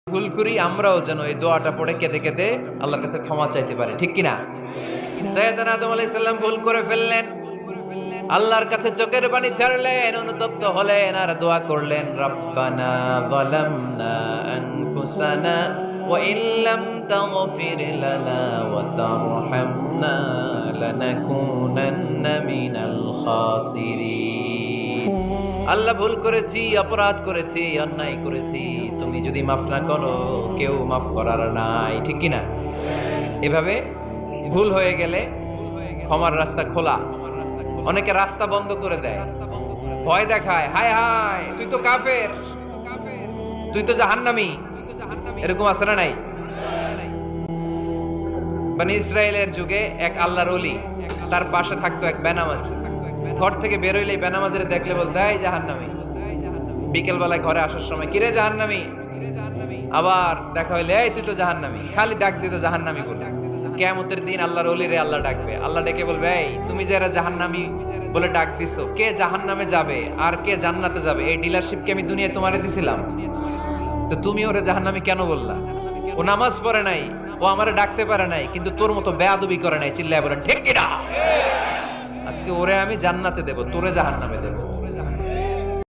ভুল করি আমরাও যেন এই দোয়াটা পড়ে কেঁদে কেঁদে আল্লাহর কাছে ক্ষমা চাইতে পারি, ঠিক কিনা? সাইয়েদনা আদম আলাইহিস সালাম ভুল করে ফেললেন, আল্লাহর কাছে চোখের পানি ছাড়লেন, অনুতপ্ত হলেন আর দোয়া করলেন, রব্বানা যালামনা আনফুসানা ওয়া ইল্লাম তাগফির লানা ওয়া তারহামনা লানাকুনান্না মিনাল খাসিরিন। আল্লাহ, ভুল করেছি, অপরাধ করেছি, অন্যায় করেছি, তুমি যদি মাফ না করো কেউ মাফ করার নাই, ঠিক কিনা? এভাবে ভুল হয়ে গেলে ক্ষমার রাস্তা খোলা। অনেকে রাস্তা বন্ধ করে দেয়, ভয় দেখায়, হায় হায় তুই তো কাফের, তুই তো জাহান্নামী, এরকম আছে না নাই? বনি ইসরায়েলের যুগে এক আল্লাহর ওলি, তার পাশে থাকতো এক বেনামাজি। ঘর থেকে বের হইলেই বেনামাজিরে দেখলে বলতো এই জাহান্নামী। বিকেল বেলায় ঘরে আসার সময় কিরে জাহান্নামী, আবার দেখা হইলে এই তুই তো জাহান্নামী, খালি ডাক দিত জাহান্নামী বলে। কিয়ামতের দিন আল্লাহর ওলিরে আল্লাহ ডাকবে, আল্লাহ ডেকে বলবে এই তুমি যারা জাহান্নামী বলে ডাক দিছো, কে জাহান্নামে যাবে আর কে জান্নাতে যাবে এই ডিলারশিপ কি আমি দুনিয়ায় তোমারে দিছিলাম? তো তুমি ওরে জাহান্নামী কেন বললা? ও নামাজ পড়ে নাই, ও আমারে ডাকতে পারে নাই, কিন্তু তোর মতো বেয়াদবি করে নাই। চিল্লায় বলেন ঠিক কিনা? আজকে ওরে আমি জান্নাতে দেব, তোরে জাহান্নামে দেব।